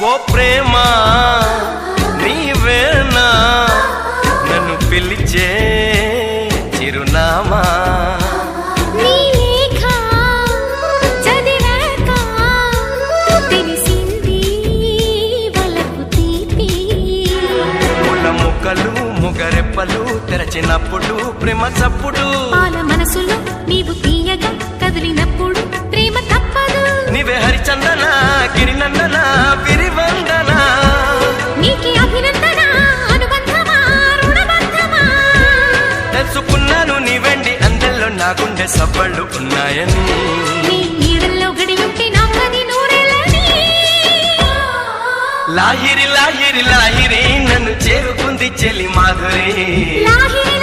ఓ ప్రేమ నీవేనా నన్ను పిలిచే చిరునామా ముగరెప్పలు తెరచినప్పుడు ప్రేమ చప్పుడు పాల మనసులో నీవు తీయగా కదిలినప్పుడు ప్రేమ తప్పదు నీవే హరిచందన గిరినందన విరివందన నీకి అభినందన అనుబంధమా రుణబంధమా తెలుసుకున్నాను నీ వెండి అందెల్లో నా గుండె సబ్బళ్ళు ఉన్నాయని నీ నీడల్లో గడియుంటే నా కది నూరేళ్ళని లాహిరి లాహిరి లాహిరి నన్ను చేరుకుంది చెలి మాధురి లాహిరి